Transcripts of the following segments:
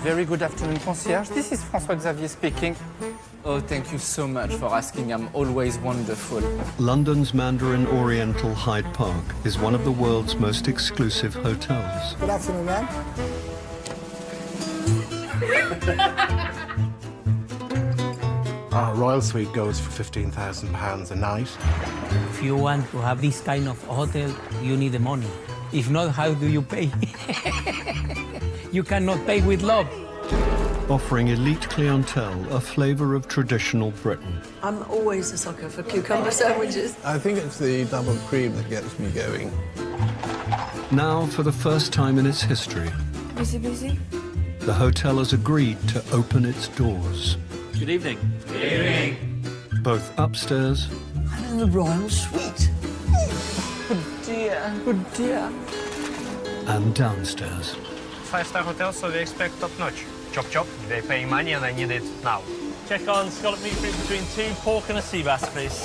Very good afternoon, concierge. This is François-Xavier speaking. Oh, thank you so much for asking. I'm always wonderful. London's Mandarin Oriental Hyde Park is one of the world's most exclusive hotels. Good afternoon, ma'am. Our Royal Suite goes for £15,000 a night. If you want to have this kind of hotel, you need the money. If not, how do you pay? You cannot pay with love. Offering elite clientele a flavour of traditional Britain. I'm always a sucker for cucumber sandwiches. I think it's the double cream that gets me going. Now, for the first time in its history, Busy? the hotel has agreed to open its doors. Good evening. Good evening. Both upstairs I'm in the Royal Suite. Good dear. and downstairs. Five-star hotel, so they expect top-notch. Chop chop, they pay money and I need it now. Check on scallop meat between 2 pork and a sea bass, please.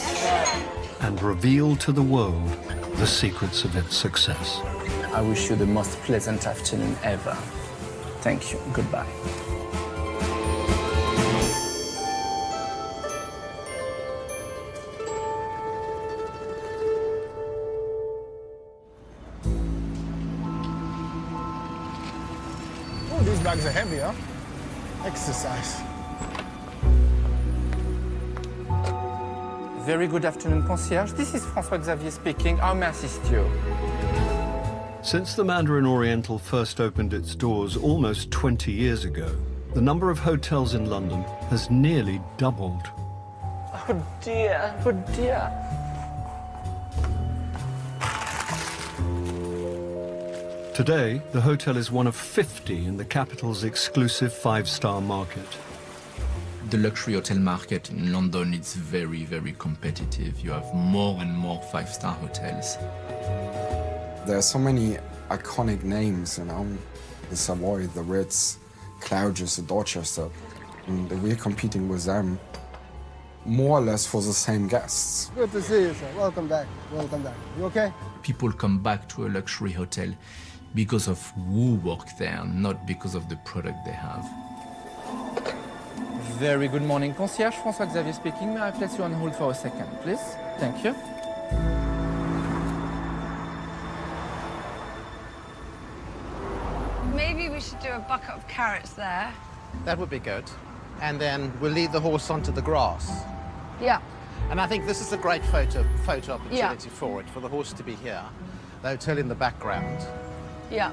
And reveal to the world the secrets of its success. I wish you the most pleasant afternoon ever. Thank you. Goodbye. Oh, these bags are heavy, huh? Exercise. Very good afternoon, concierge. This is François-Xavier speaking. How may I assist you? Since the Mandarin Oriental first opened its doors almost 20 years ago, the number of hotels in London has nearly doubled. Oh dear. Oh dear. Today, the hotel is one of 50 in the capital's exclusive five-star market. The luxury hotel market in London is very, very competitive. You have more and more five-star hotels. There are so many iconic names, you know, the Savoy, the Ritz, Claridge's, the Dorchester, and we're competing with them more or less for the same guests. Good to see you, sir. Welcome back. Welcome back. You okay? People come back to a luxury hotel because of who work there, not because of the product they have. Very good morning, concierge. François-Xavier speaking. May I place you on hold for a second, please? Thank you. Maybe we should do a bucket of carrots there. That would be good. And then we'll lead the horse onto the grass. Yeah. And I think this is a great photo opportunity for it, for the horse to be here. The hotel in the background. Yeah.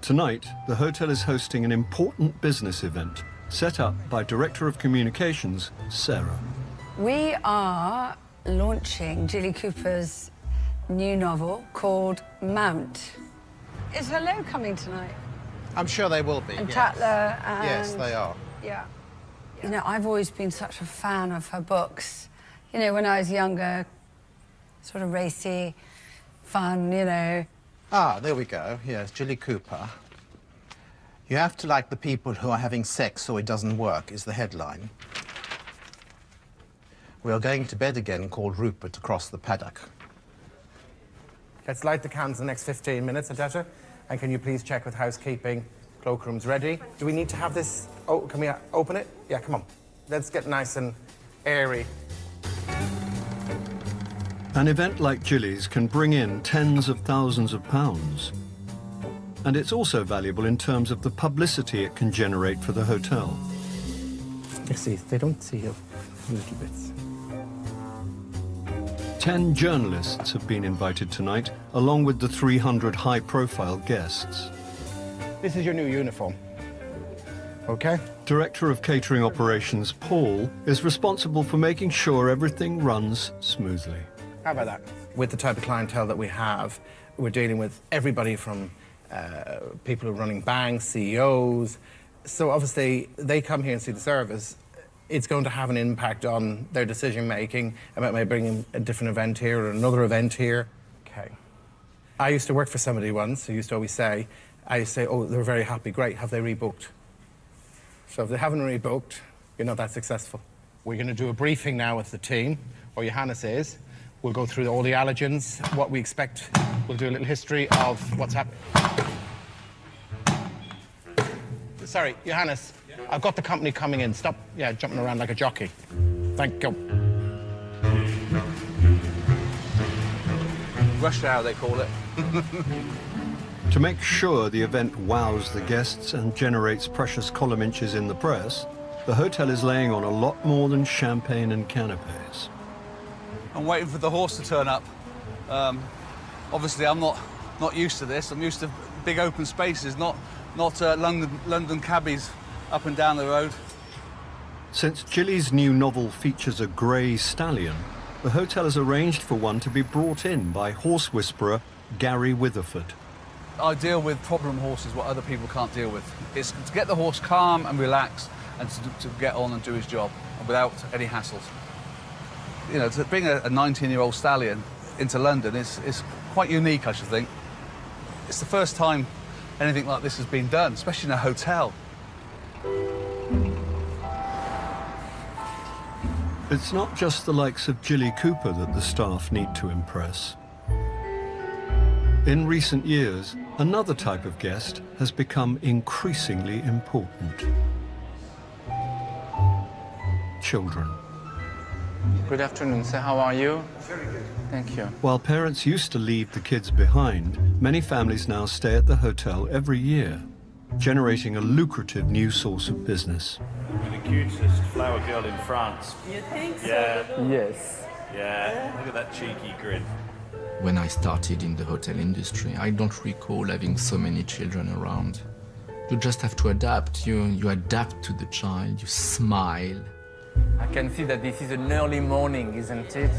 Tonight, the hotel is hosting an important business event set up by Director of Communications, Sarah. We are launching Jilly Cooper's new novel called Mount. Is Hello coming tonight? I'm sure they will be. And yes. Tatler and... Yes, they are. Yeah. You know, I've always been such a fan of her books. You know, when I was younger, sort of racy, fun, you know. Ah, there we go. Yes, Jilly Cooper. You have to like the people who are having sex so it doesn't work, is the headline. We are going to bed again, called Rupert across the paddock. Let's light the cans in the next 15 minutes, Adetta. And can you please check with housekeeping? Cloakroom's ready. Do we need to have this? Oh, can we open it? Yeah, come on. Let's get nice and airy. An event like Jilly's can bring in tens of thousands of pounds. And it's also valuable in terms of the publicity it can generate for the hotel. You see, they don't see you. Little bits. 10 journalists have been invited tonight, along with the 300 high-profile guests. This is your new uniform. Okay? Director of Catering Operations, Paul, is responsible for making sure everything runs smoothly. How about that? With the type of clientele that we have, we're dealing with everybody from people who are running banks, CEOs. So obviously, they come here and see the service. It's going to have an impact on their decision-making about maybe bringing a different event here or another event here. Okay. I used to work for somebody once who used to always say, oh, they're very happy, great, have they rebooked? So if they haven't rebooked, you're not that successful. We're going to do a briefing now with the team, or Johannes is. We'll go through all the allergens, what we expect. We'll do a little history of what's happening. Sorry, Johannes. I've got the company coming in. Stop, jumping around like a jockey. Thank you. Rush hour, they call it. To make sure the event wows the guests and generates precious column inches in the press, the hotel is laying on a lot more than champagne and canapes. I'm waiting for the horse to turn up. Obviously, I'm not used to this. I'm used to big open spaces, not London cabbies up and down the road. Since Gilly's new novel features a grey stallion, the hotel has arranged for one to be brought in by horse whisperer Gary Witherford. I deal with problem horses, what other people can't deal with. It's to get the horse calm and relaxed and to get on and do his job without any hassles. You know, to bring a 19-year-old stallion into London is quite unique, I should think. It's the first time anything like this has been done, especially in a hotel. It's not just the likes of Jilly Cooper that the staff need to impress. In recent years, another type of guest has become increasingly important. Children. Good afternoon, sir. How are you? Very good. Thank you. While parents used to leave the kids behind, many families now stay at the hotel every year, generating a lucrative new source of business. You're the cutest flower girl in France. You think so? Yeah. Yes. Yeah. Look at that cheeky grin. When I started in the hotel industry, I don't recall having so many children around. You just have to adapt. You adapt to the child, you smile. I can see that this is an early morning, isn't it?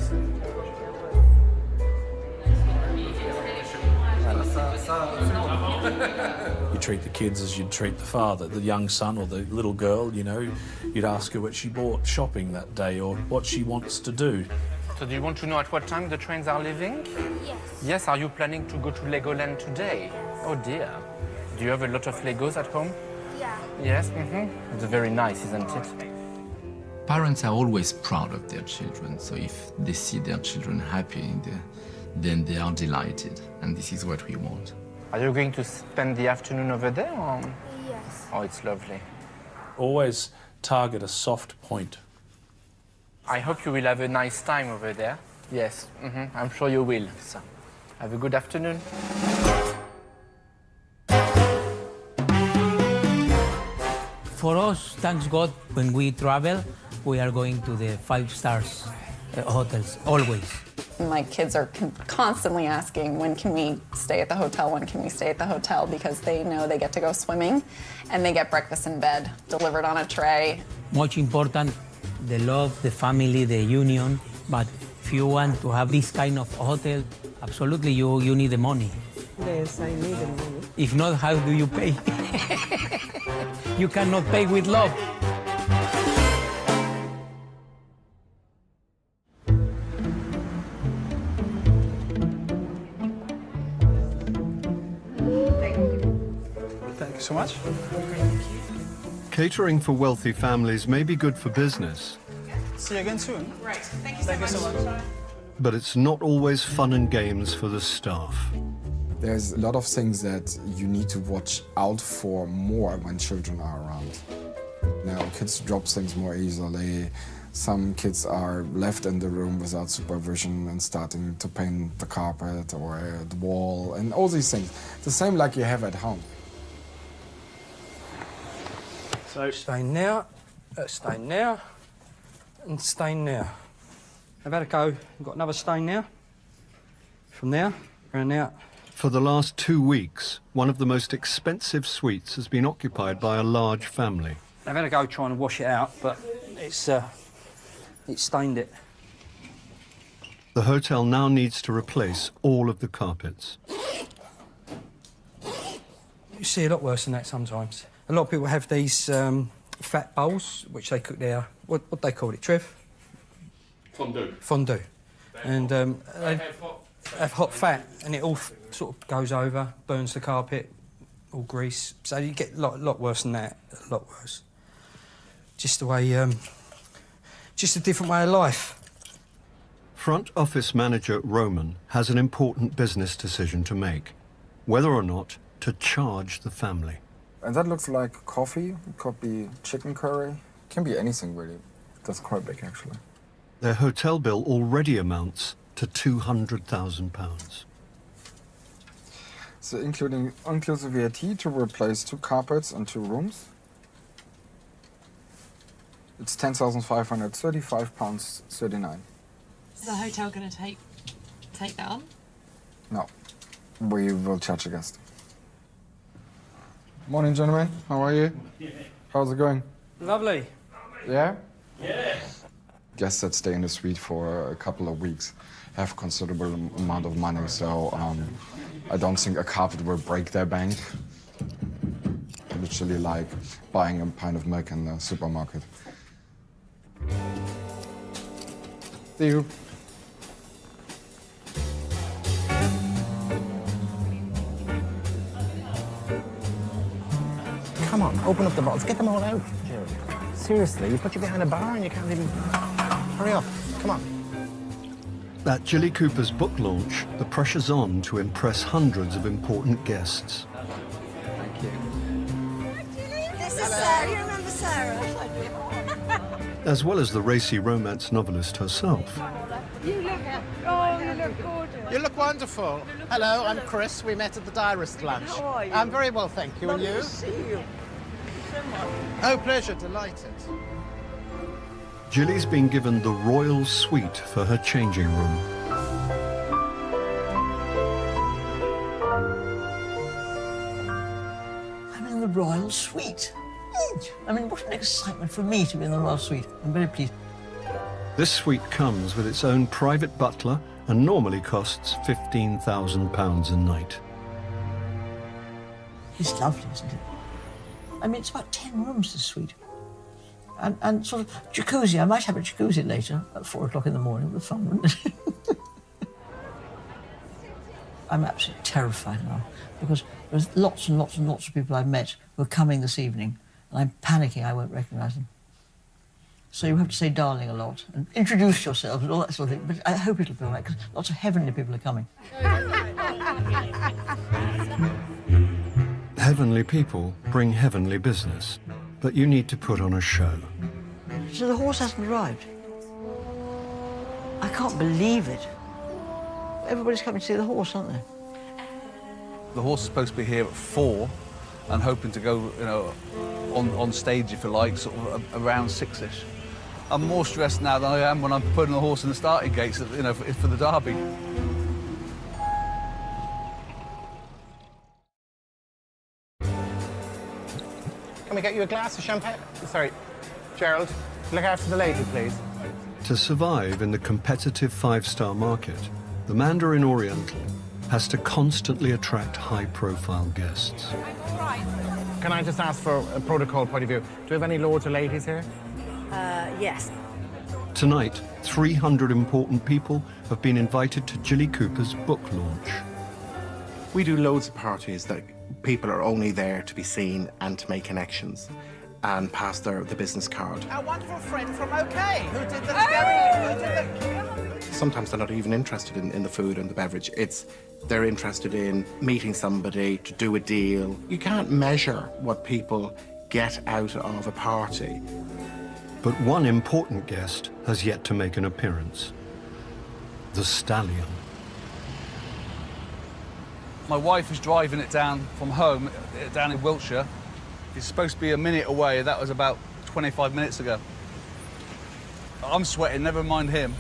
You treat the kids as you'd treat the father, the young son or the little girl, you know. You'd ask her what she bought shopping that day or what she wants to do. So do you want to know at what time the trains are leaving? Yes. Yes, are you planning to go to Legoland today? Oh dear. Do you have a lot of Legos at home? Yeah. Yes, It's very nice, isn't it? Parents are always proud of their children, so if they see their children happy, then they are delighted, and this is what we want. Are you going to spend the afternoon over there? Or? Yes. Oh, it's lovely. Always target a soft point. I hope you will have a nice time over there. Yes, I'm sure you will. So, have a good afternoon. For us, thanks God, when we travel, we are going to the 5-star hotels, always. My kids are constantly asking, when can we stay at the hotel, when can we stay at the hotel, because they know they get to go swimming and they get breakfast in bed, delivered on a tray. Much important, the love, the family, the union, but if you want to have this kind of hotel, absolutely you need the money. Yes, I need the money. If not, how do you pay? You cannot pay with love. Thank you so much. Catering for wealthy families may be good for business, See you again soon. Right. Thank you so much. but it's not always fun and games for the staff. There's a lot of things that you need to watch out for more when children are around. Now, kids drop things more easily. Some kids are left in the room without supervision and starting to paint the carpet or the wall and all these things. The same like you have at home. So stain now, stain now, and stain now. I've had a go. I've got another stain now. From there, around out. For the last 2 weeks, one of the most expensive suites has been occupied by a large family. I've had a go trying to wash it out, but it's stained it. The hotel now needs to replace all of the carpets. You see a lot worse than that sometimes. A lot of people have these fat bowls, which they cook their, what they call it, Trev? Fondue. Fondue. And they have hot fat, and it all sort of goes over, burns the carpet, all grease. So you get a lot worse than that, a lot worse. Just the way, just a different way of life. Front office manager Roman has an important business decision to make, whether or not to charge the family. And that looks like coffee. It could be chicken curry. Can be anything, really. That's quite big, actually. Their hotel bill already amounts to £200,000. So including inclusive VAT to replace 2 carpets and 2 rooms. It's £10,535.39. Is the hotel going to take that on? No, we will charge a guest. Morning, gentlemen. How are you? How's it going? Lovely. Yeah? Yeah. Guests that stay in the suite for a couple of weeks have considerable amount of money, so I don't think a carpet will break their bank. Literally like buying a pint of milk in the supermarket. See you. Come on, open up the bottles. Get them all out, Gerald. Seriously, you put you behind a bar and you can't even... Hurry up, come on. At Jilly Cooper's book launch, the pressure's on to impress hundreds of important guests. Thank you. This is Sarah. You remember Sarah? As well as the racy romance novelist herself. You look gorgeous. You look wonderful. Hello, I'm Chris. We met at the Diarist lunch. How are you? I'm very well, thank you. Lovely And you? to see you. So much. Oh, pleasure. Delighted. Jilly's been given the royal suite for her changing room. I'm in the royal suite. I mean, what an excitement for me to be in the royal suite. I'm very pleased. This suite comes with its own private butler and normally costs £15,000 a night. It's lovely, isn't it? I mean, it's about 10 rooms, this suite. And sort of jacuzzi. I might have a jacuzzi later at 4 o'clock in the morning. It would be fun, wouldn't it? I'm absolutely terrified now because there's lots and lots and lots of people I've met who are coming this evening, and I'm panicking I won't recognise them. So you have to say darling a lot and introduce yourself and all that sort of thing. But I hope it'll be all right because lots of heavenly people are coming. Heavenly people bring heavenly business, but you need to put on a show. So the horse hasn't arrived. I can't believe it. Everybody's coming to see the horse, aren't they? The horse is supposed to be here at 4 and hoping to go, you know, on stage, if you like, sort of around 6-ish. I'm more stressed now than I am when I'm putting the horse in the starting gates, you know, for the derby. Can we get you a glass of champagne? Sorry, Gerald, look after the lady, please. To survive in the competitive 5-star market, the Mandarin Oriental has to constantly attract high-profile guests. Can I just ask for a protocol point of view? Do we have any lords or ladies here? Yes. Tonight, 300 important people have been invited to Jilly Cooper's book launch. We do loads of parties that people are only there to be seen and to make connections and pass the business card. Our wonderful friend from OK, who did the Sometimes they're not even interested in the food and the beverage. They're interested in meeting somebody to do a deal. You can't measure what people get out of a party. But one important guest has yet to make an appearance. The stallion. My wife is driving it down from home, down in Wiltshire. It's supposed to be a minute away. That was about 25 minutes ago. I'm sweating, never mind him.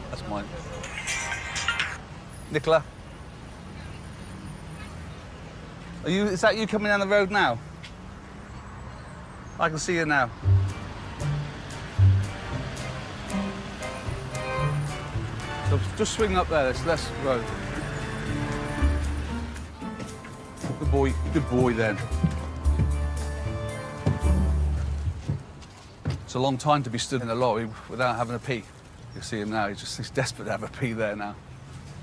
That's mine. Nicola? Is that you coming down the road now? I can see you now. So just swing up there, let's go. Good boy then. It's a long time to be stood in a lorry without having a pee. You see him now, he's desperate to have a pee there now.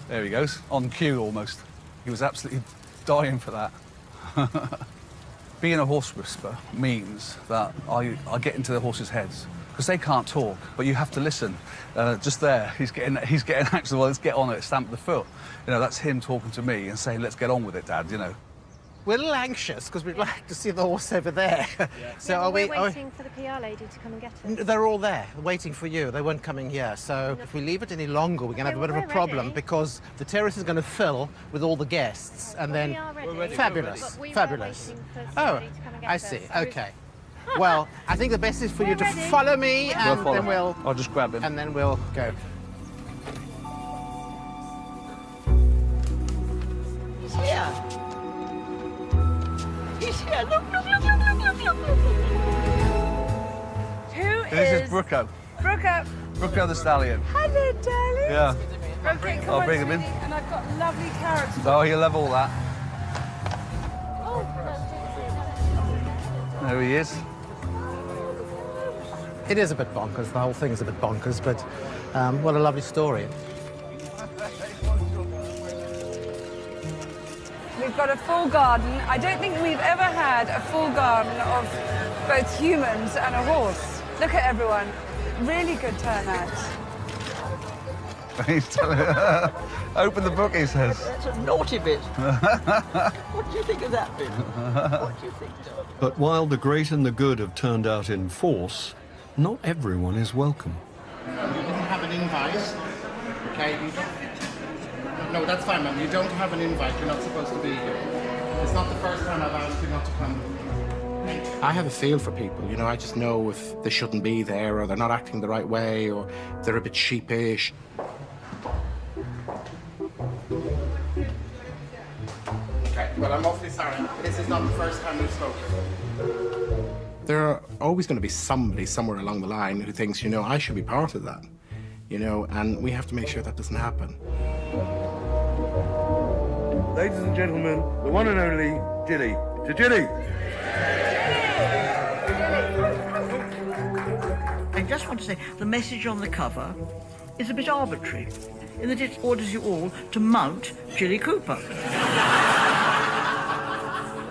There he goes, on cue almost. He was absolutely dying for that. Being a horse whisperer means that I get into the horses' heads because they can't talk, but you have to listen. Just there, he's getting actually, well, let's get on it, stamp the foot. You know, that's him talking to me and saying, let's get on with it, Dad, you know. We're a little anxious because we'd like to see the horse over there. So Yeah, well, are we? we're waiting for the PR lady to come and get us. They're all there, waiting for you. They weren't coming here. So if we leave it any longer, we're going to have a bit of a problem because the terrace is going to fill with all the guests, and then we are ready. We're ready. fabulous, But we were fabulous. waiting for Oh, somebody to come and get I us. see. Okay. Well, I think the best is for you to follow me, and follow. then we'll. I'll just grab him. And then we'll go. He's here. He's here. Look, look, look, look, look, look, look, look. Who This is Brooko. Brooke? Brooko the stallion. Hello, darling. Yeah. Okay, come I'll on, bring him in. sweetie, and I've got lovely carrots. Oh, he'll love all that. There he is. It is a bit bonkers. The whole thing is a bit bonkers, but what a lovely story. We've got a full garden. I don't think we've ever had a full garden of both humans and a horse. Look at everyone. Really good turnout. He's telling open the book, he says. That's a naughty bit. What do you think of that bit? What do you think? But while the great and the good have turned out in force, not everyone is welcome. You didn't have an invite. Okay, you don't. No, that's fine, ma'am. You don't have an invite. You're not supposed to be here. It's not the first time I've asked you not to come. I have a feel for people, you know. I just know if they shouldn't be there, or they're not acting the right way, or they're a bit sheepish. Okay, well, I'm awfully sorry. This is not the first time we've spoken. There are always going to be somebody somewhere along the line who thinks, you know, I should be part of that, you know, and we have to make sure that doesn't happen. Ladies and gentlemen, the one and only Jilly. To Jilly! I just want to say the message on the cover is a bit arbitrary, in that it orders you all to mount Jilly Cooper.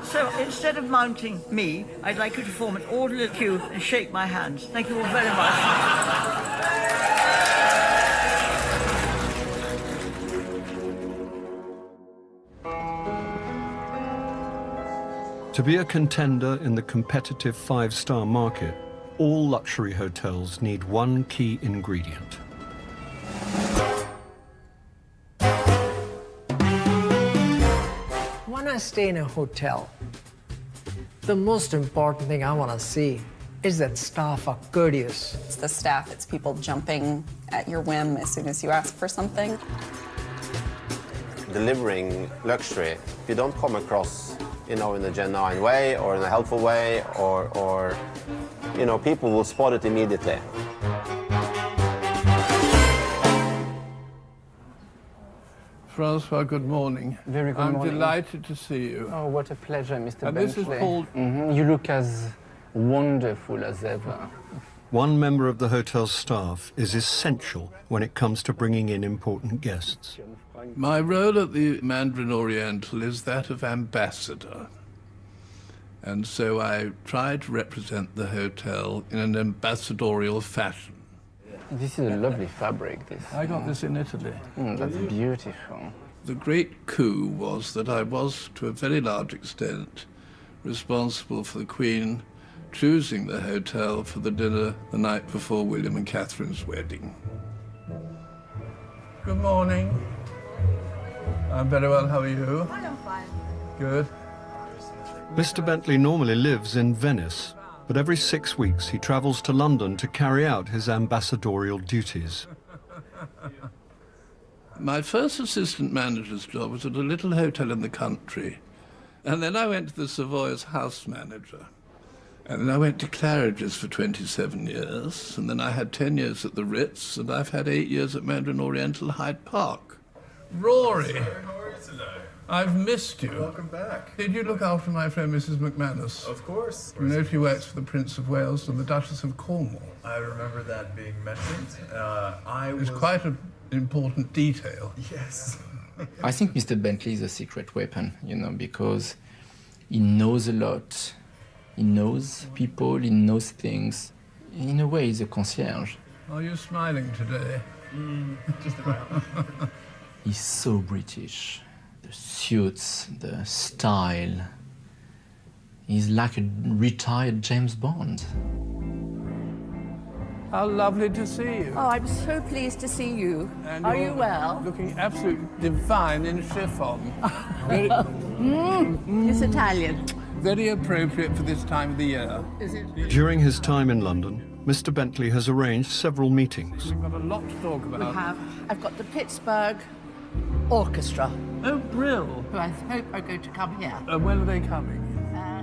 So instead of mounting me, I'd like you to form an orderly queue and shake my hands. Thank you all very much. To be a contender in the competitive five-star market, all luxury hotels need one key ingredient. When I stay in a hotel, the most important thing I want to see is that staff are courteous. It's the staff, it's people jumping at your whim as soon as you ask for something. Delivering luxury, if you don't come across, you know, in a genuine way or in a helpful way, or you know, people will spot it immediately. Francois, good morning. Very good morning. I'm delighted to see you. Oh, what a pleasure, Mr. And Bentley. this is called... You look as wonderful as ever. One member of the hotel's staff is essential when it comes to bringing in important guests. My role at the Mandarin Oriental is that of ambassador. And so I try to represent the hotel in an ambassadorial fashion. This is a lovely fabric, this. I got this in Italy. That's beautiful. The great coup was that I was, to a very large extent, responsible for the Queen choosing the hotel for the dinner the night before William and Catherine's wedding. Good morning. I'm very well, how are you? I'm fine. Good. Mr. Bentley normally lives in Venice, but every 6 weeks he travels to London to carry out his ambassadorial duties. My first assistant manager's job was at a little hotel in the country. And then I went to the Savoy as house manager. And then I went to Claridge's for 27 years. And then I had 10 years at the Ritz, and I've had 8 years at Mandarin Oriental Hyde Park. Rory, I've missed you. Welcome back. Did you look after my friend Mrs. McManus? Of course. You know she works for the Prince of Wales and the Duchess of Cornwall. I remember that being mentioned. It's quite an important detail. Yes. I think Mr. Bentley is a secret weapon, you know, because he knows a lot. He knows people, he knows things. In a way, he's a concierge. Are you smiling today? Just about. He's so British. The suits, the style, He's like a retired James Bond. How lovely to see you. Oh, I'm so pleased to see you. And Are you're you well? Looking absolutely divine in chiffon. It's Italian. Very appropriate for this time of the year. Is it? During his time in London, Mr. Bentley has arranged several meetings. We've got a lot to talk about. I've got the Pittsburgh Orchestra. Oh, brill. Who I hope are going to come here. When are they coming?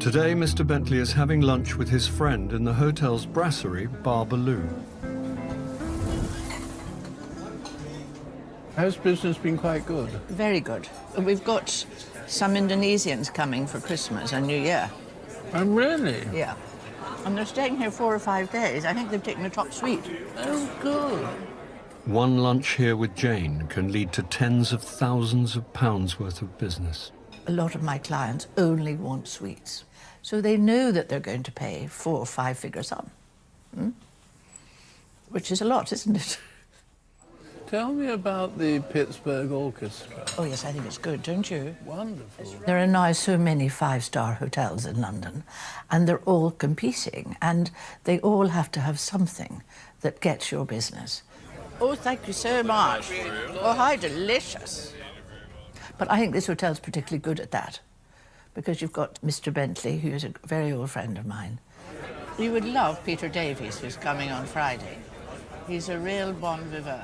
Today, Mr. Bentley is having lunch with his friend in the hotel's brasserie, Bar Baloo. Has business been quite good? Very good. We've got some Indonesians coming for Christmas and New Year. Oh, really? Yeah. And they're staying here 4 or 5 days. I think they've taken the top suite. Oh, good. One lunch here with Jane can lead to tens of thousands of pounds worth of business. A lot of my clients only want suites. So they know that they're going to pay 4 or 5 figures up. Which is a lot, isn't it? Tell me about the Pittsburgh Orchestra. Oh, yes, I think it's good, don't you? Wonderful. There are now so many 5-star hotels in London, and they're all competing, and they all have to have something that gets your business. Oh, thank you so much. Oh, how delicious. But I think this hotel's particularly good at that, because you've got Mr. Bentley, who's a very old friend of mine. You would love Peter Davies, who's coming on Friday. He's a real bon vivant.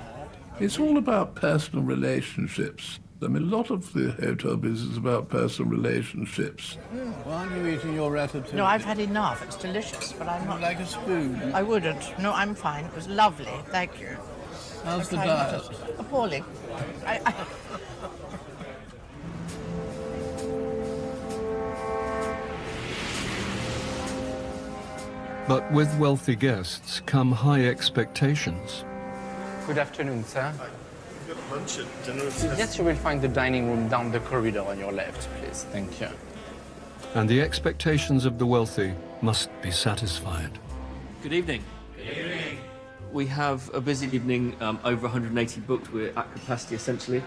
It's all about personal relationships. I mean, a lot of the hotel business is about personal relationships. Why aren't you eating your ratatouille? No, I've had enough. It's delicious, but I'm not... Like a spoon? I wouldn't. No, I'm fine. It was lovely. Thank you. How's the diet? Appalling. But with wealthy guests come high expectations. Good afternoon, sir. Lunch at dinner. Yes, you will find the dining room down the corridor on your left, please. Thank you. And the expectations of the wealthy must be satisfied. Good evening. Good evening. We have a busy evening, over 180 booked. We're at capacity, essentially.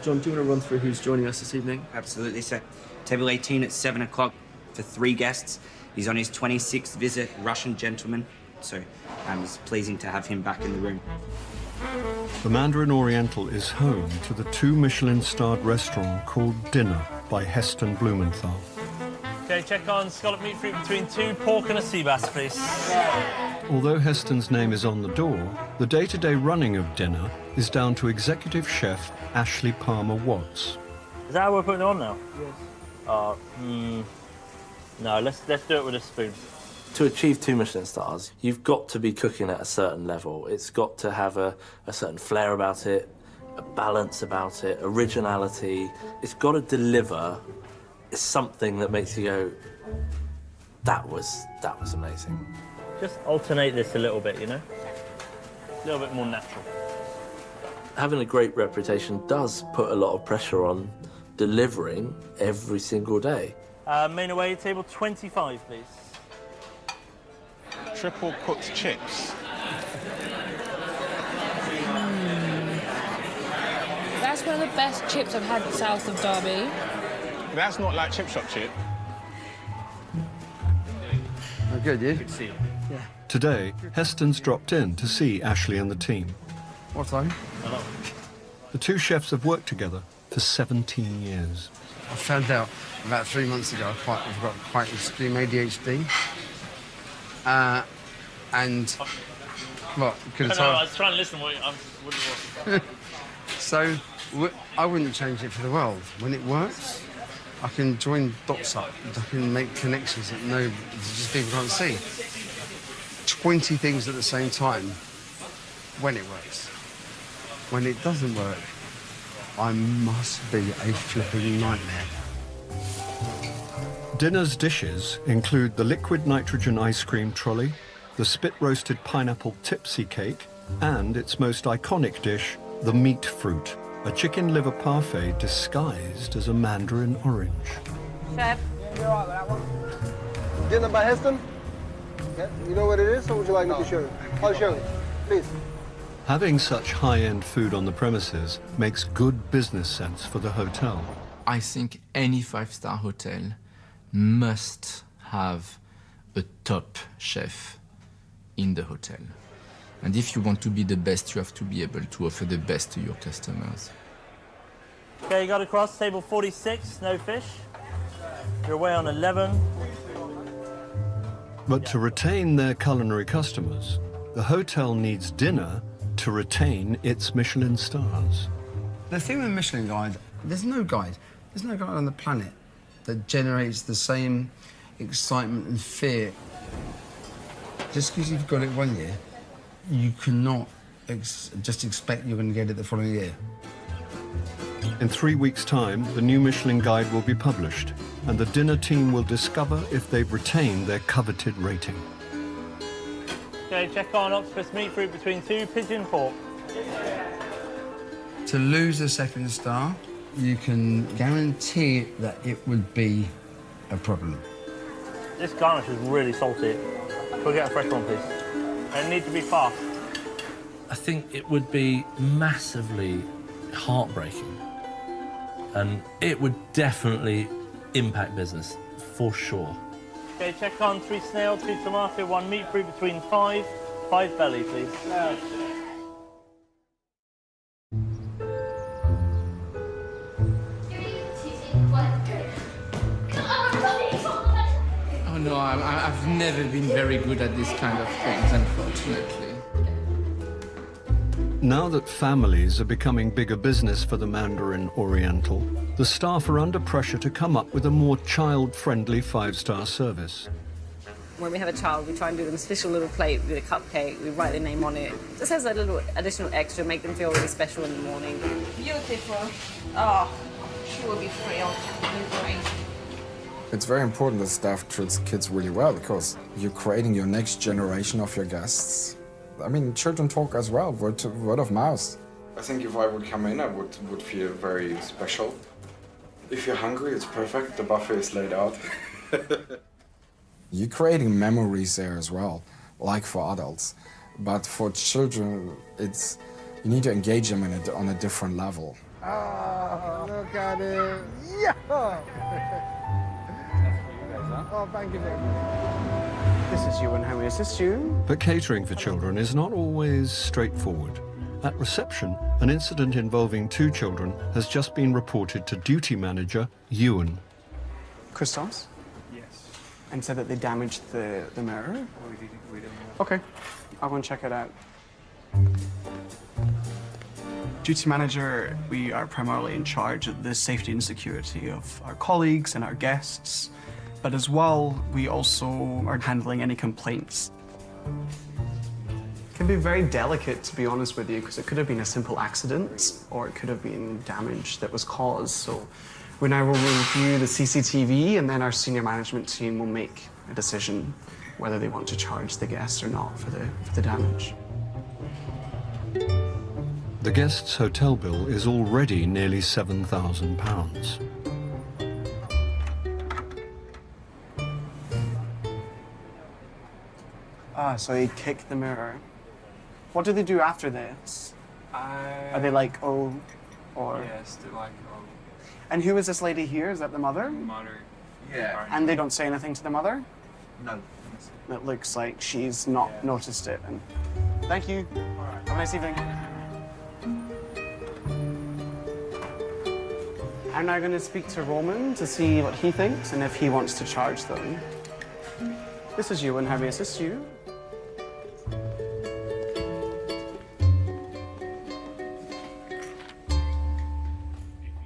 John, do you want to run through who's joining us this evening? Absolutely, sir. Table 18 at 7 o'clock for 3 guests. He's on his 26th visit, Russian gentleman. So it's pleasing to have him back in the room. The Mandarin Oriental is home to the 2 Michelin-starred restaurant called Dinner by Heston Blumenthal. Okay, check on scallop meat fruit between 2 pork and a sea bass, please. Although Heston's name is on the door, the day-to-day running of Dinner is down to executive chef Ashley Palmer-Watts. Is that how we're putting it on now? Yes. No, let's do it with a spoon. To achieve 2 Michelin stars, you've got to be cooking at a certain level. It's got to have a certain flair about it, a balance about it, originality. It's got to deliver something that makes you go, that was amazing. Just alternate this a little bit, you know? A little bit more natural. Having a great reputation does put a lot of pressure on delivering every single day. Main away, table 25, please. Triple cooked chips. That's one of the best chips I've had south of Derby. That's not like chip shop chip. I'm good, you? Good to see you. Yeah. Today, Heston's dropped in to see Ashley and the team. What time? The 2 chefs have worked together for 17 years. I found out about 3 months ago I've got quite extreme ADHD. And what? No, I was trying to listen. What it was. So I wouldn't change it for the world. When it works, I can join dots up. I can make connections that just people can't see. 20 things at the same time when it works. When it doesn't work, I must be a flipping nightmare. Dinner's dishes include the liquid nitrogen ice cream trolley, the spit-roasted pineapple tipsy cake, and its most iconic dish, the meat fruit, a chicken liver parfait disguised as a mandarin orange. Chef. You're all right with that one. Dinner by Heston? Yeah. You know what it is, or would you like me to show you? I'll show you. Please. Having such high-end food on the premises makes good business sense for the hotel. I think any 5-star hotel must have a top chef in the hotel. And if you want to be the best, you have to be able to offer the best to your customers. Okay, you got across table 46, no fish. You're away on 11. But to retain their culinary customers, the hotel needs dinner to retain its Michelin stars. The thing with Michelin Guide, there's no guide on the planet that generates the same excitement and fear. Just because you've got it one year, you cannot just expect you're going to get it the following year. In 3 weeks' time, the new Michelin Guide will be published, and the dinner team will discover if they've retained their coveted rating. Okay, check on octopus meat fruit between 2, pigeon pork. To lose a second star, you can guarantee that it would be a problem. This garnish is really salty. Can we get a fresh one, please? And it needs to be fast. I think it would be massively heartbreaking. And it would definitely impact business, for sure. Okay, check on 3 snail, 2 tomato, 1 meat fruit between 5. 5 belly, please. Oh no, I've never been very good at this kind of things, unfortunately. Now that families are becoming bigger business for the Mandarin Oriental, the staff are under pressure to come up with a more child-friendly 5-star service. When we have a child, we try and do them a special little plate with a cupcake. We write their name on it. Just as a little additional extra, make them feel really special in the morning. Beautiful. Oh, she will be thrilled. Great. It's very important that staff treats kids really well because you're creating your next generation of your guests. I mean, children talk as well, word of mouth. I think if I would come in, I would feel very special. If you're hungry, it's perfect. The buffet is laid out. You're creating memories there as well, like for adults. But for children, you need to engage them on a different level. Oh, look at it. Yeah! Oh, thank you very much. This is Ewan. How may I assist you? But catering for children is not always straightforward. At reception, an incident involving 2 children has just been reported to duty manager Ewan. Christos? Yes. And said that they damaged the mirror? We didn't know. Okay, I'll go and check it out. Duty manager, we are primarily in charge of the safety and security of our colleagues and our guests. But as well, we also are handling any complaints. It can be very delicate, to be honest with you, because it could have been a simple accident or it could have been damage that was caused. So we now will review the CCTV and then our senior management team will make a decision whether they want to charge the guests or not for the damage. The guest's hotel bill is already nearly £7,000. Ah, so he kicked the mirror. What do they do after this? Are they like, oh, or? Yes, they're like, oh. And who is this lady here? Is that the mother? Mother. Yeah. And they don't say anything to the mother? No. It looks like she's not noticed it. And thank you. Have a nice evening. I'm now going to speak to Roman to see what he thinks and if he wants to charge them. This is Ewan. How may I assist you?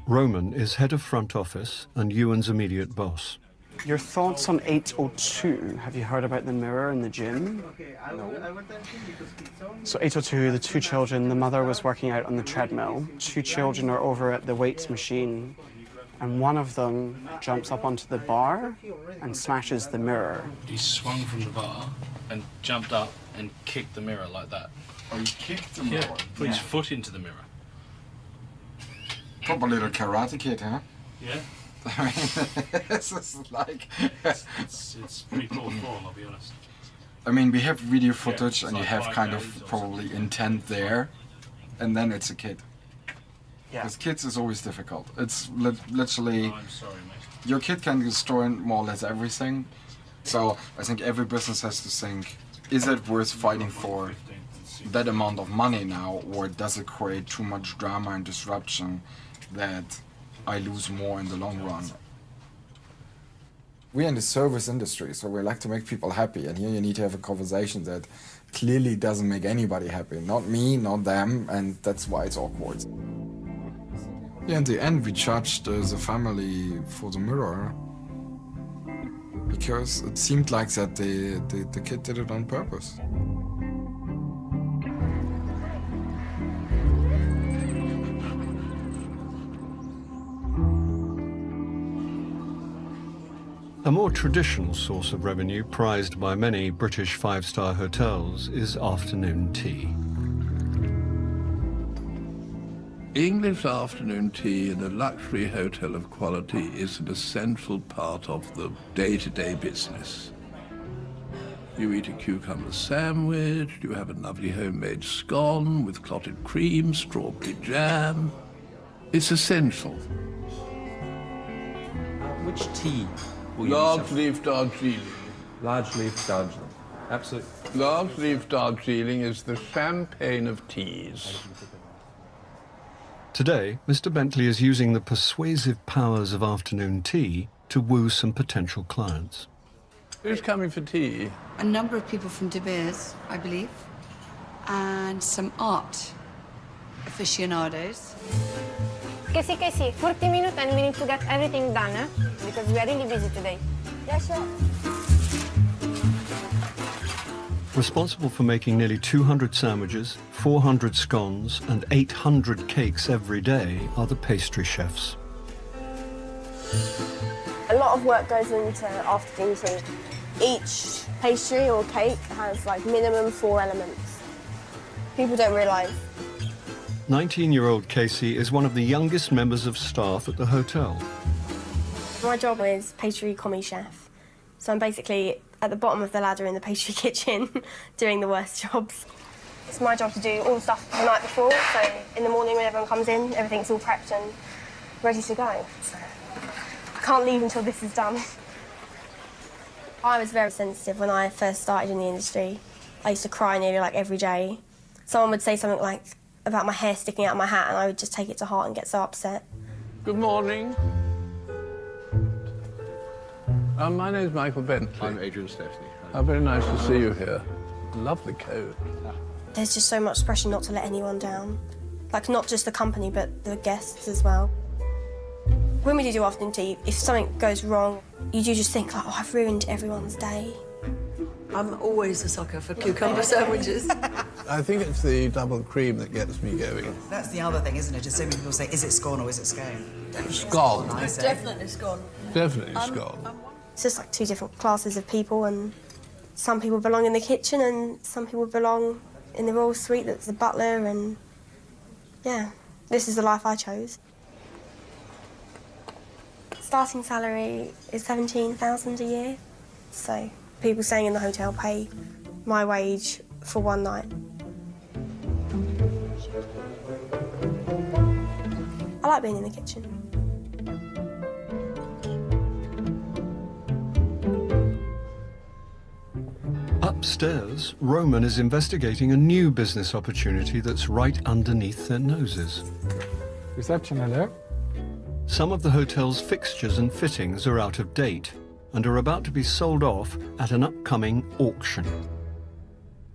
Roman is head of front office and Ewan's immediate boss. Your thoughts on 802? Have you heard about the mirror in the gym? So 802, the 2 children, the mother was working out on the treadmill. 2 children are over at the weights machine, and one of them jumps up onto the bar and smashes the mirror. He swung from the bar and jumped up and kicked the mirror like that. Oh, he kicked the mirror? Yeah, put his foot into the mirror. Proper little Karate Kid, huh? Yeah. I mean, this is like... it's pretty poor form, I'll be honest. I mean, we have video footage and you like have kind games of or probably intent there, and then it's a kid. Yeah. Because kids is always difficult. It's literally... Oh, I'm sorry, mate. Your kid can destroy more or less everything, So I think every business has to think, is it worth fighting for that amount of money now, or does it create too much drama and disruption that I lose more in the long run? We're in the service industry, so we like to make people happy, and here you need to have a conversation that clearly doesn't make anybody happy. Not me, not them, and that's why it's awkward. Yeah, in the end, we charged the family for the mirror because it seemed like that the kid did it on purpose. A more traditional source of revenue prized by many British five-star hotels is afternoon tea. English afternoon tea in a luxury hotel of quality is an essential part of the day-to-day business. You eat a cucumber sandwich, you have a lovely homemade scone with clotted cream, strawberry jam. It's essential. Which tea? Large leaf Darjeeling. Large leaf Darjeeling. Absolutely. Large leaf Darjeeling is the champagne of teas. Today, Mr. Bentley is using the persuasive powers of afternoon tea to woo some potential clients. Who's coming for tea? A number of people from De Beers, I believe, and some art aficionados. Casey, 40 minutes and we need to get everything done, eh? Because we are really busy today. Yeah, sure. Responsible for making nearly 200 sandwiches, 400 scones, and 800 cakes every day are the pastry chefs. A lot of work goes into afternoon tea. Each pastry or cake has like minimum 4 elements. People don't realise. 19-year-old Casey is one of the youngest members of staff at the hotel. My job is pastry commis chef. So I'm basically at the bottom of the ladder in the pastry kitchen doing the worst jobs. It's my job to do all the stuff the night before, so in the morning when everyone comes in, everything's all prepped and ready to go. So I can't leave until this is done. I was very sensitive when I first started in the industry. I used to cry nearly like every day. Someone would say something like about my hair sticking out of my hat and I would just take it to heart and get so upset. Good morning. My name's Michael Bentley. I'm Adrian Stefani. How very nice to see you here. Lovely coat. There's just so much pressure not to let anyone down. Like, not just the company, but the guests as well. When we do afternoon tea, if something goes wrong, you do just think, like, oh, I've ruined everyone's day. I'm always a sucker for cucumber sandwiches. I think it's the double cream that gets me going. That's the other thing, isn't it? Just so many people say, is it scone or is it scone? Scone. Definitely scone. Definitely scone. It's just like two different classes of people, and some people belong in the kitchen and some people belong in the royal suite that's the butler, and yeah, this is the life I chose. Starting salary is 17,000 a year, so people staying in the hotel pay my wage for one night. I like being in the kitchen. Upstairs, Roman is investigating a new business opportunity that's right underneath their noses. Reception, hello? Some of the hotel's fixtures and fittings are out of date and are about to be sold off at an upcoming auction.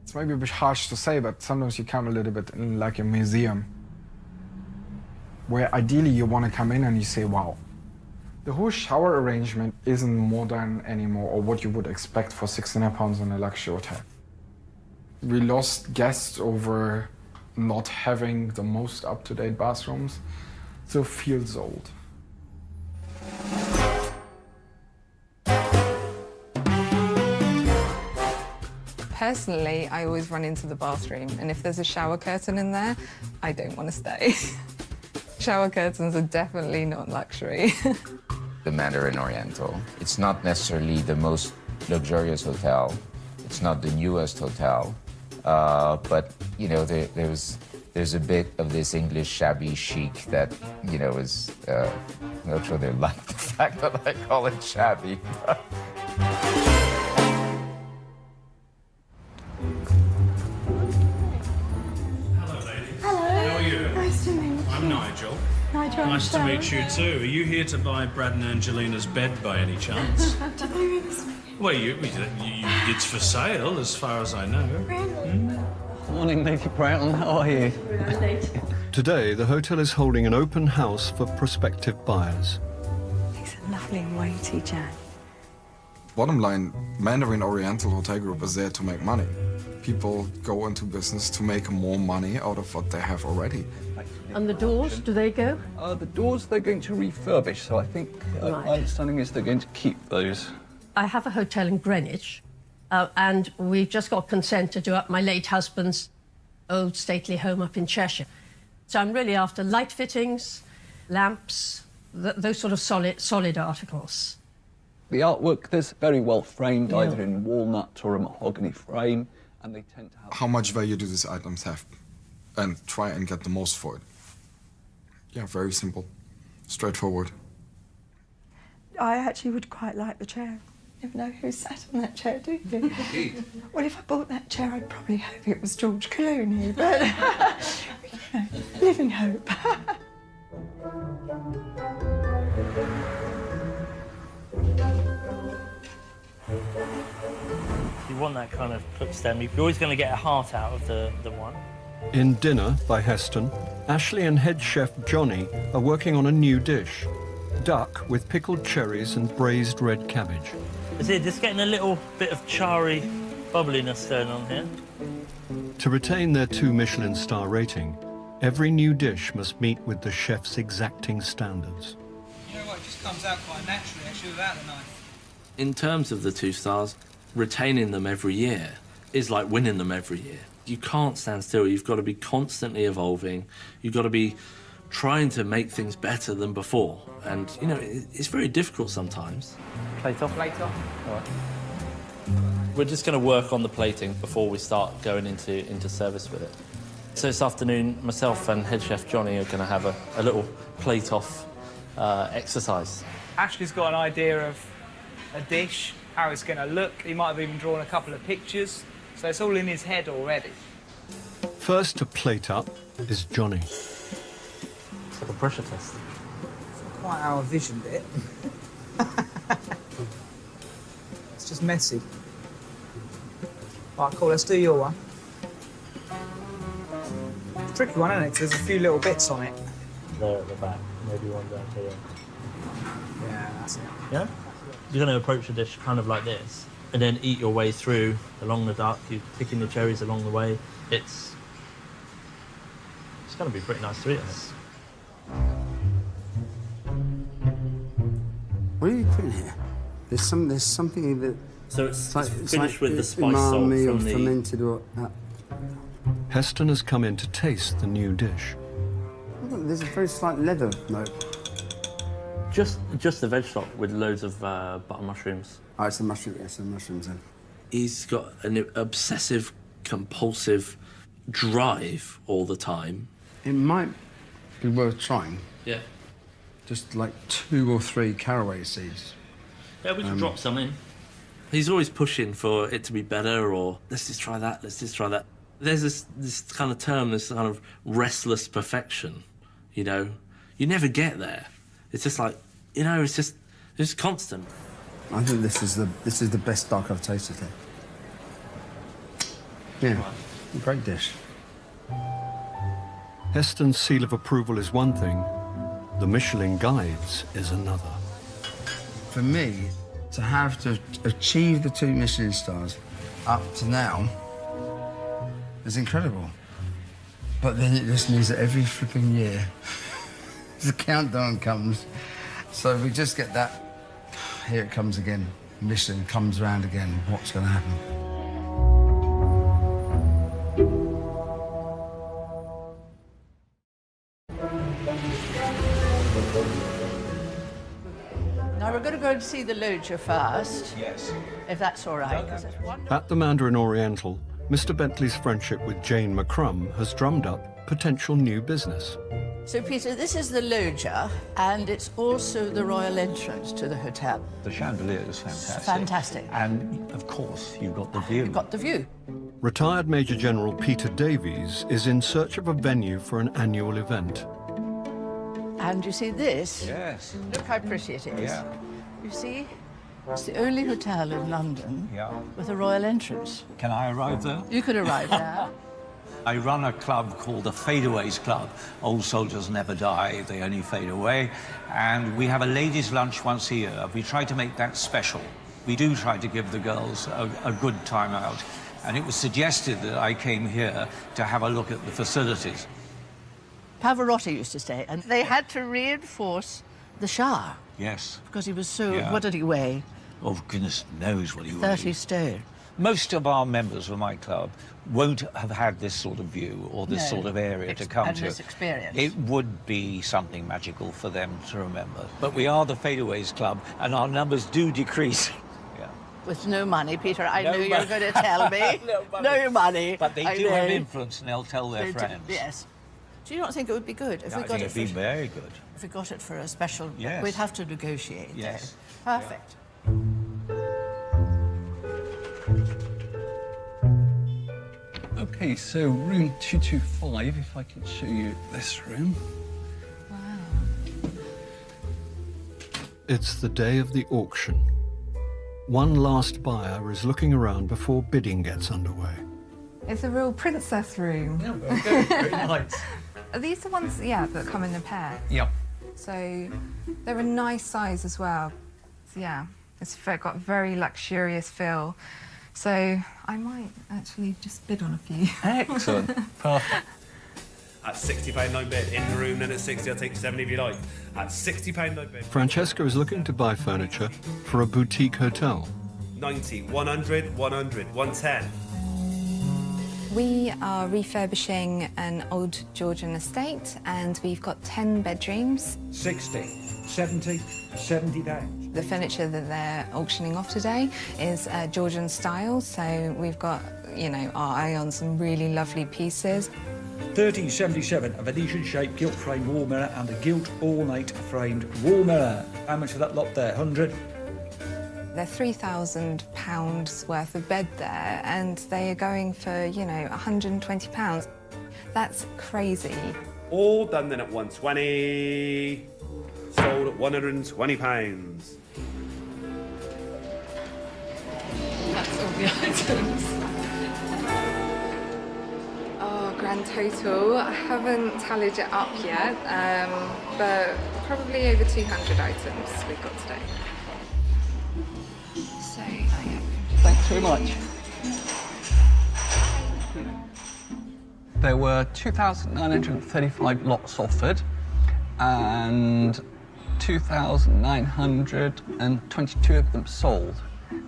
It's maybe a bit harsh to say, but sometimes you come a little bit in like a museum, where ideally you want to come in and you say, wow. The whole shower arrangement isn't modern anymore, or what you would expect for £600 in a luxury hotel. We lost guests over not having the most up-to-date bathrooms, so it feels old. Personally, I always run into the bathroom, and if there's a shower curtain in there, I don't want to stay. Shower curtains are definitely not luxury. The Mandarin Oriental. It's not necessarily the most luxurious hotel. It's not the newest hotel, but you know, there's a bit of this English shabby chic that is. I'm not sure they like the fact that I call it shabby. Nigel, Nice to meet you too. Are you here to buy Brad and Angelina's bed by any chance? Well, it's for sale, as far as I know. Morning, Lady Broughton. How are you? Today, the hotel is holding an open house for prospective buyers. It's lovely and weighty, Jan. Bottom line, Mandarin Oriental Hotel Group is there to make money. People go into business to make more money out of what they have already. And the doors, do they go? The doors they're going to refurbish, so I think Right. my understanding is they're going to keep those. I have a hotel in Greenwich, and we've just got consent to do up my late husband's old stately home up in Cheshire. So I'm really after light fittings, lamps, those sort of solid articles. The artwork, there's very well framed, Yeah. either in walnut or a mahogany frame, and they tend to have... How much value do these items have? And try and get the most for it. Yeah, very simple. Straightforward. I actually would quite like the chair. You never know who sat on that chair, do you? Well, if I bought that chair, I'd probably hope it was George Clooney, but, you know, live in hope. You want that kind of cook stem. You're always going to get a heart out of the one. In Dinner by Heston, Ashley and head chef Johnny are working on a new dish. Duck with pickled cherries and braised red cabbage. Is it just getting a little bit of charry bubbliness going on here? To retain their 2 Michelin star rating, every new dish must meet with the chef's exacting standards. You know what, it just comes out quite naturally, actually, without the knife. In terms of the 2 stars, retaining them every year is like winning them every year. You can't stand still. You've got to be constantly evolving. You've got to be trying to make things better than before. And, you know, it's very difficult sometimes. Plate off? Plate off. All right. We're just going to work on the plating before we start going into service with it. So this afternoon, myself and head chef Johnny are going to have a little plate off exercise. Ashley's got an idea of a dish, how it's going to look. He might have even drawn a couple of pictures. So it's all in his head already. First to plate up is Johnny. It's like a pressure test. Quite how I visioned it. It's just messy. Right, cool, let's do your one. It's a tricky one, isn't it? 'Cause there's a few little bits on it. There at the back, maybe one down here. Yeah, that's it. Yeah? You're going to approach the dish kind of like this, and then eat your way through along the duck. You're picking the cherries along the way. It's going to be pretty nice to eat. What are you putting here? There's something that... So it's like, finished with the spice salt umami or from the... fermented or... Heston has come in to taste the new dish. There's a very slight leather note. Just the veg stock with loads of butter mushrooms. Oh, it's the mushroom. It's the mushrooms then. He's got an obsessive, compulsive drive all the time. It might be worth trying. Yeah. Just like 2 or 3 caraway seeds. Yeah, we can drop some in. He's always pushing for it to be better, or let's just try that, let's just try that. There's this kind of term, this kind of restless perfection, you know? You never get there. It's just like, you know, it's just constant. I think this is the best duck I've tasted here. Yeah, great dish. Heston's seal of approval is one thing, the Michelin Guides is another. For me, to have to achieve the 2 Michelin stars up to now is incredible. But then it just means that every flipping year, the countdown comes. So we just get that, here it comes again. Michelin comes round again. What's going to happen? Now we're going to go and see the loggia first. Yes. If that's all right. 'Cause it's wonderful. At the Mandarin Oriental, Mr. Bentley's friendship with Jane McCrum has drummed up potential new business. So, Peter, this is the loggia, and it's also the royal entrance to the hotel. The chandelier is fantastic. Fantastic. And, of course, you've got the view. You've got the view. Retired Major General Peter Davies is in search of a venue for an annual event. And you see this? Yes. Look how pretty it is. Yeah. You see? It's the only hotel in London with a royal entrance. Can I arrive there? You could arrive there. I run a club called the Fadeaways Club. Old soldiers never die, they only fade away. And we have a ladies' lunch once a year. We try to make that special. We do try to give the girls a good time out. And it was suggested that I came here to have a look at the facilities. Pavarotti used to stay, and they had to reinforce the shower. Yes. Because he was so... Yeah. What did he weigh? Oh, goodness knows what he 30 weighs. stone. Most of our members of my club won't have had this sort of view or this sort of area to come and to. this experience. It would be something magical for them to remember. But we are the Fadeaways Club, and our numbers do decrease. With no money, Peter. I No knew you money. were going to tell me. No money. But they I do have know. influence, and they'll tell their They do, friends. yes. Do you not think it would be good if Yeah, we I got think it? it'd be very good. If we got it for a special, Yes. we'd have to negotiate. Yes. Though. Perfect. Okay, so room 225, if I can show you this room. It's the day of the auction. One last buyer is looking around before bidding gets underway. It's a real princess room. Yeah, very good. Very nice. Are these the ones, yeah, that come in a pair? Yep. So they're a nice size as well. So, yeah, it's got a very luxurious feel. So I might actually just bid on a few. Excellent. Perfect. At £60 no bid. In the room, then at 60, I'll take 70 if you like. At £60 no bid. Francesca is looking to buy furniture for a boutique hotel. 90, 100, 100, 110. We are refurbishing an old Georgian estate and we've got 10 bedrooms. 60, 70, £70. The furniture that they're auctioning off today is Georgian style, so we've got, you know, our eye on some really lovely pieces. 1377, a Venetian-shaped gilt frame wall mirror and a gilt ornate framed wall mirror. How much for that lot there? 100? They're £3,000 worth of bed there, and they are going for, you know, £120. That's crazy. All done then at 120. Sold at £120. That's all the items. Oh, grand total. I haven't tallied it up yet, but probably over 200 items we've got today. So, Thanks very much. There were 2,935 lots offered and 2,922 of them sold.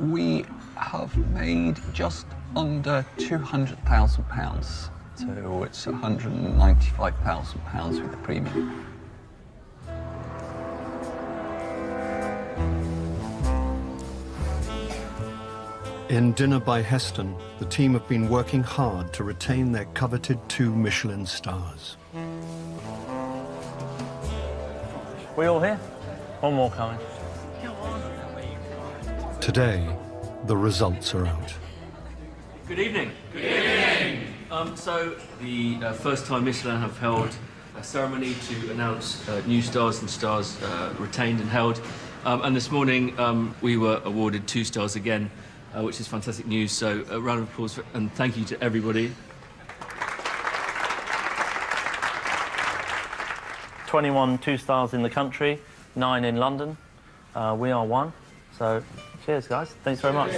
We have made just under £200,000, so it's £195,000 with the premium. In Dinner by Heston, the team have been working hard to retain their coveted 2 Michelin stars. We all here? One more coming. Today, the results are out. Good evening. Good evening. So the first time Michelin have held a ceremony to announce new stars and stars retained and held. And this morning we were awarded 2 stars again, which is fantastic news. So a round of applause and thank you to everybody. 21 2-stars in the country, 9 in London. We are 1. So cheers, guys. Thanks very much.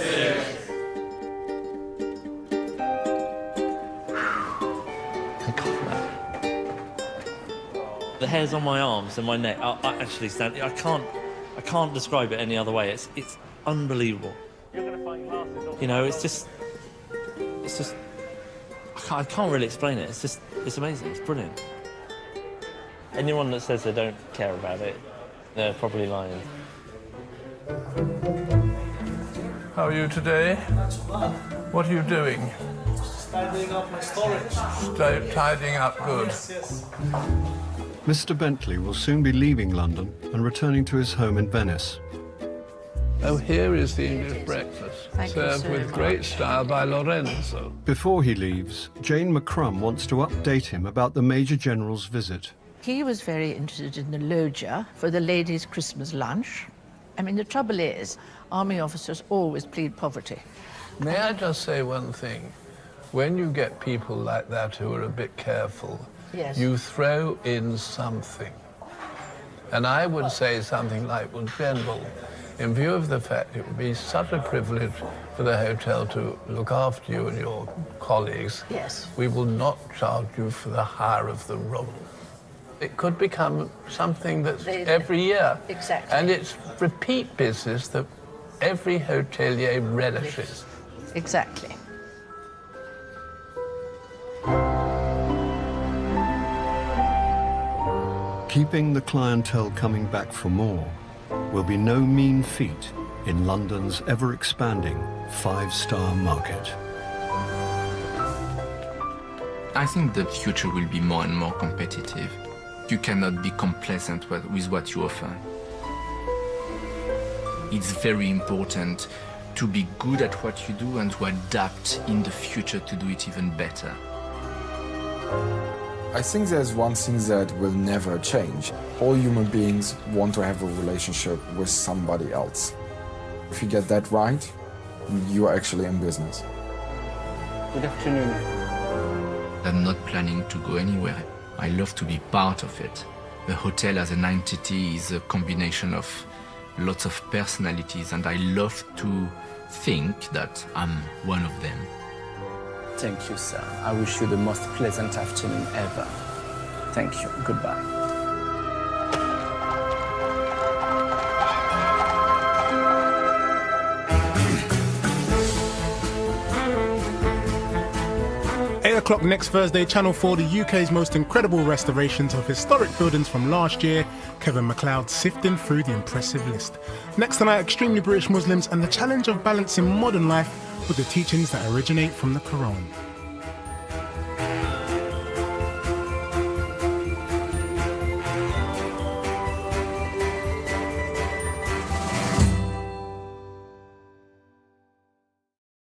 The hairs on my arms and my neck, I actually stand. I can't describe it any other way. It's unbelievable. You know, it's just. I can't really explain it. It's amazing. It's brilliant. Anyone that says they don't care about it, they're probably lying. How are you today? What are you doing? Tidying up my storage. Tidying up, good. Yes. Mr. Bentley will soon be leaving London and returning to his home in Venice. Oh, here is the English breakfast, Thank you served so with much. great style by Lorenzo. Before he leaves, Jane McCrum wants to update him about the Major General's visit. He was very interested in the loggia for the ladies' Christmas lunch. I mean, the trouble is, army officers always plead poverty. May I just say one thing? When you get people like that who are a bit careful, Yes. you throw in something. And I would say something like, well, General, in view of the fact it would be such a privilege for the hotel to look after you and your colleagues, Yes. we will not charge you for the hire of the room. It could become something that's every year. Exactly. And it's repeat business that every hotelier relishes. Exactly. Keeping the clientele coming back for more will be no mean feat in London's ever-expanding five-star market. I think the future will be more and more competitive. You cannot be complacent with what you offer. It's very important to be good at what you do and to adapt in the future to do it even better. I think there's one thing that will never change. All human beings want to have a relationship with somebody else. If you get that right, you are actually in business. Good afternoon. I'm not planning to go anywhere. I love to be part of it. The hotel as an entity is a combination of lots of personalities, and I love to think that I'm one of them. Thank you, sir. I wish you the most pleasant afternoon ever. Thank you. Goodbye. 8 o'clock next Thursday, Channel 4, the UK's most incredible restorations of historic buildings from last year. Kevin MacLeod sifting through the impressive list. Next tonight, extremely British Muslims and the challenge of balancing modern life with the teachings that originate from the Quran.